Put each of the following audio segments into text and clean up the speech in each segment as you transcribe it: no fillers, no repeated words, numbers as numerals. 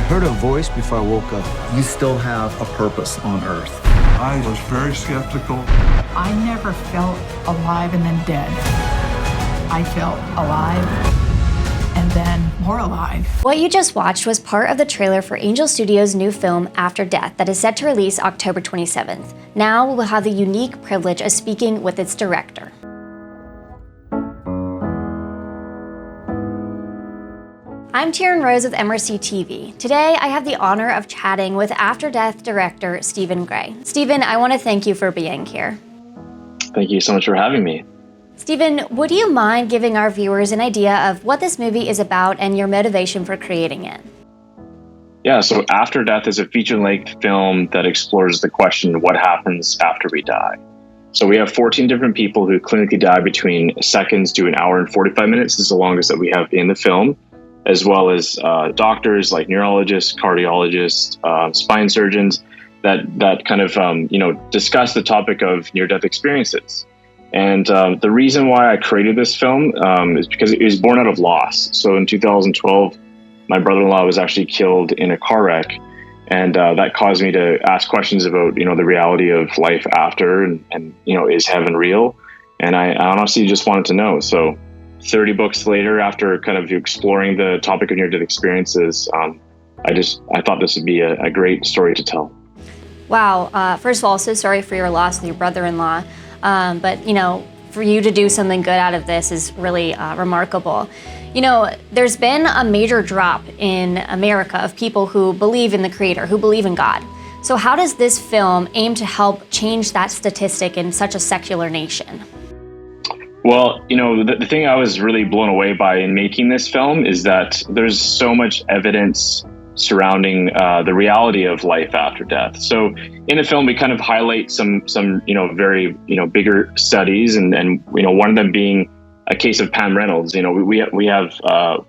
heard a voice before I woke up. You still have a purpose on earth. I was very skeptical. I never felt alive and then dead. I felt alive and then more alive. What you just watched was part of the trailer for Angel Studios' new film, After Death, that is set to release October 27th. Now we will have the unique privilege of speaking with its director. I'm Taryn Rose with MRC-TV. Today, I have the honor of chatting with After Death director Stephen Gray. Stephen, I want to thank you for being here. Thank you so much for having me. Stephen, would you mind giving our viewers an idea of what this movie is about and your motivation for creating it? Yeah, so After Death is a feature-length film that explores the question, what happens after we die? So we have 14 different people who clinically die between seconds to an hour and 45 minutes is the longest that we have in the film, as well as doctors like neurologists, cardiologists, spine surgeons that kind of discuss the topic of near-death experiences. And the reason why I created this film is because it was born out of loss. So in 2012, my brother-in-law was actually killed in a car wreck, and that caused me to ask questions about the reality of life after, and is heaven real? And I honestly just wanted to know. So 30 books later, after kind of exploring the topic of near-death experiences, I thought this would be a great story to tell. Wow. First of all, so sorry for your loss with your brother-in-law. But for you to do something good out of this is really remarkable. There's been a major drop in America of people who believe in the Creator, who believe in God. So how does this film aim to help change that statistic in such a secular nation? Well, the thing I was really blown away by in making this film is that there's so much evidence surrounding the reality of life after death. So in the film, we kind of highlight some very bigger studies, and one of them being a case of Pam Reynolds. We have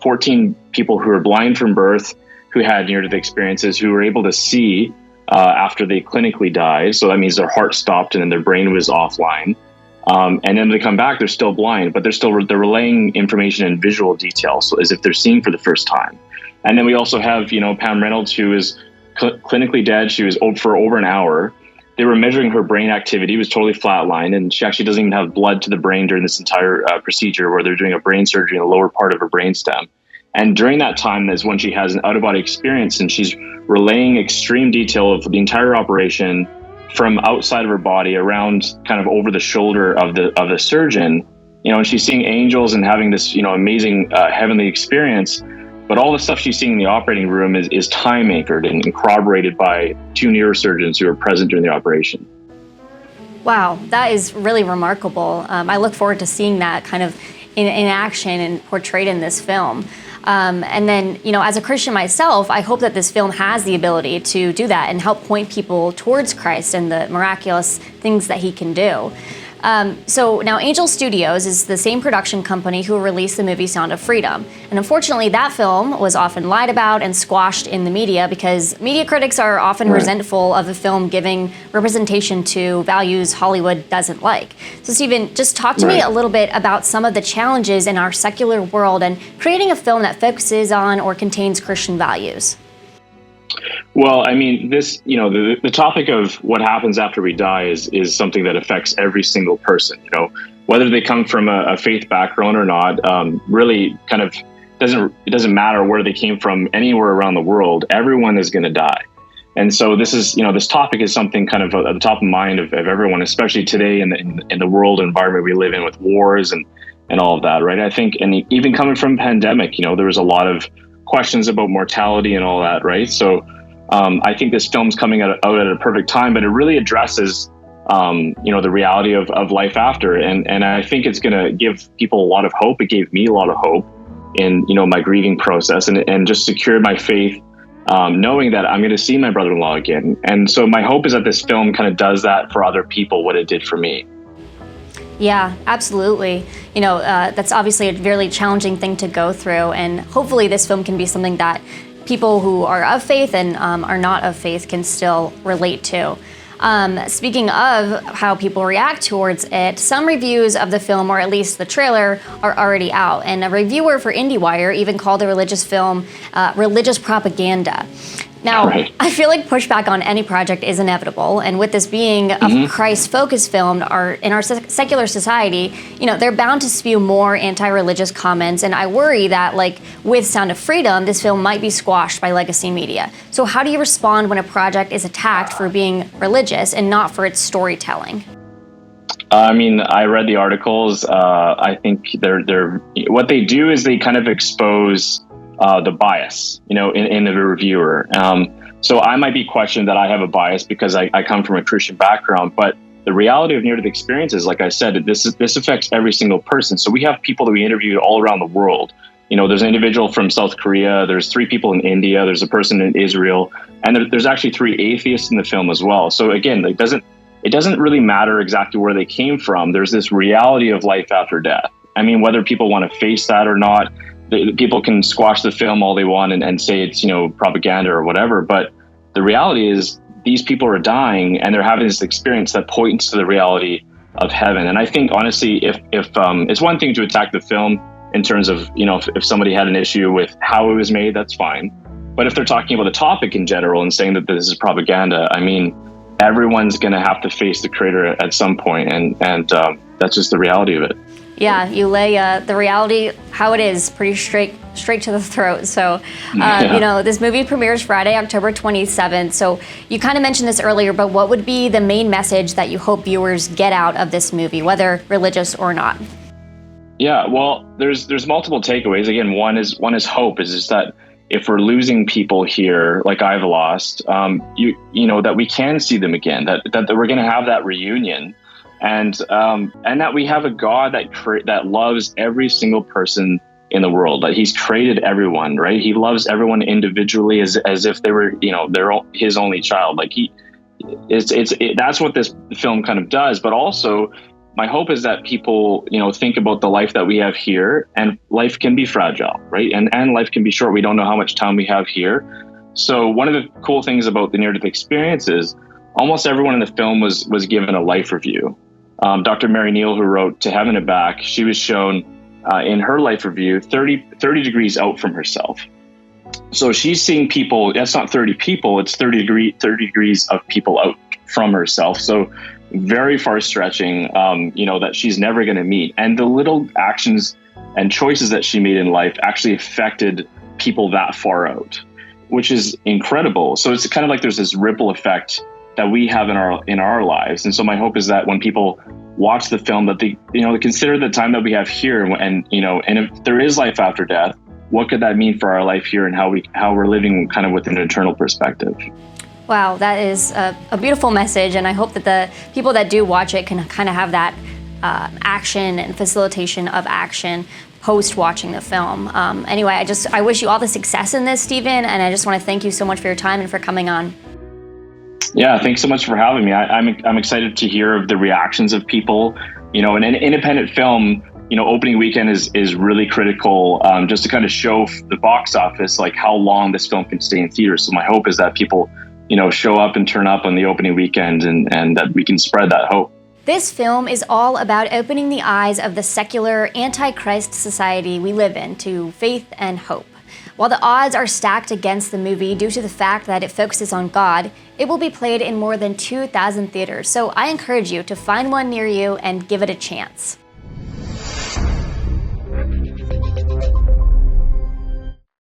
14 people who are blind from birth, who had near-death experiences, who were able to see after they clinically died. So that means their heart stopped and then their brain was offline. And then they come back, they're still blind, but they're relaying information in visual detail, so as if they're seeing for the first time. And then we also have, Pam Reynolds, who is clinically dead. She was for over an hour. They were measuring her brain activity. It was totally flatlined, and she actually doesn't even have blood to the brain during this entire procedure, where they're doing a brain surgery in the lower part of her brainstem. And during that time is when she has an out-of-body experience, and she's relaying extreme detail of the entire operation from outside of her body, around kind of over the shoulder of the surgeon. And she's seeing angels and having this amazing heavenly experience. But all the stuff she's seeing in the operating room is time anchored and corroborated by 2 neurosurgeons who are present during the operation. Wow, that is really remarkable. I look forward to seeing that kind of in action and portrayed in this film. And then, as a Christian myself, I hope that this film has the ability to do that and help point people towards Christ and the miraculous things that he can do. So now Angel Studios is the same production company who released the movie Sound of Freedom. And unfortunately, that film was often lied about and squashed in the media because media critics are often resentful of a film giving representation to values Hollywood doesn't like. So Stephen, just talk to me a little bit about some of the challenges in our secular world and creating a film that focuses on or contains Christian values. Well, I mean, this, the topic of what happens after we die is something that affects every single person, whether they come from a faith background or not, really kind of it doesn't matter where they came from anywhere around the world, everyone is going to die. And so this is, this topic is something kind of at the top of mind of everyone, especially today in the world environment we live in with wars and all of that, right? I think, and even coming from pandemic, there was a lot of questions about mortality and all that, right? So I think this film's coming out at a perfect time, but it really addresses, the reality of life after. And I think it's going to give people a lot of hope. It gave me a lot of hope in, my grieving process and just secured my faith, knowing that I'm going to see my brother-in-law again. And so my hope is that this film kind of does that for other people, what it did for me. Yeah, absolutely. That's obviously a really challenging thing to go through. And hopefully this film can be something that people who are of faith and are not of faith can still relate to. Speaking of how people react towards it, some reviews of the film, or at least the trailer, are already out. And a reviewer for IndieWire even called the religious film religious propaganda. Now, Right. I feel like pushback on any project is inevitable, and with this being a Christ-focused film, in our secular society, they're bound to spew more anti-religious comments, and I worry that, like with Sound of Freedom, this film might be squashed by legacy media. So how do you respond when a project is attacked for being religious and not for its storytelling? I mean, I read the articles. I think they're what they do is they kind of expose the bias, in the reviewer. So I might be questioned that I have a bias because I come from a Christian background, but the reality of near-death experiences, like I said, this affects every single person. So we have people that we interviewed all around the world. There's an individual from South Korea, there's 3 people in India, there's a person in Israel, and there's actually 3 atheists in the film as well. So again, it doesn't really matter exactly where they came from. There's this reality of life after death. I mean, whether people want to face that or not, people can squash the film all they want and say it's, propaganda or whatever. But the reality is these people are dying and they're having this experience that points to the reality of heaven. And I think, honestly, if it's one thing to attack the film in terms of, if somebody had an issue with how it was made, that's fine. But if they're talking about the topic in general and saying that this is propaganda, I mean, everyone's going to have to face the creator at some point. And that's just the reality of it. Yeah, you lay the reality how it is pretty straight to the throat. So, this movie premieres Friday, October 27th. So you kind of mentioned this earlier, but what would be the main message that you hope viewers get out of this movie, whether religious or not? Yeah, well, there's multiple takeaways. Again, one is hope. Is just that if we're losing people here, like I've lost, that we can see them again. That we're going to have that reunion. And that we have a God that loves every single person in the world. That He's created everyone, right? He loves everyone individually as if they were, they're His only child. Like that's what this film kind of does. But also, my hope is that people, think about the life that we have here, and life can be fragile, right? And life can be short. We don't know how much time we have here. So one of the cool things about the near-death experience is almost everyone in the film was given a life review. Dr. Mary Neal, who wrote To Heaven and Back, she was shown in her life review 30 degrees out from herself. So she's seeing people, that's not 30 people, it's 30 degrees of people out from herself. So very far stretching, that she's never going to meet. And the little actions and choices that she made in life actually affected people that far out, which is incredible. So it's kind of like there's this ripple effect that we have in our lives. And so my hope is that when people watch the film, that they consider the time that we have here, and if there is life after death, what could that mean for our life here and how we're living kind of with an eternal perspective. Wow, that is a beautiful message, and I hope that the people that do watch it can kind of have that action and facilitation of action post watching the film. Anyway, I wish you all the success in this, Stephen, and I just want to thank you so much for your time and for coming on. Yeah, thanks so much for having me. I'm excited to hear of the reactions of people. An independent film, opening weekend is really critical, just to kind of show the box office, like how long this film can stay in theaters. So my hope is that people, show up and turn up on the opening weekend and that we can spread that hope. This film is all about opening the eyes of the secular, anti-Christ society we live in to faith and hope. While the odds are stacked against the movie due to the fact that it focuses on God, it will be played in more than 2,000 theaters, so I encourage you to find one near you and give it a chance.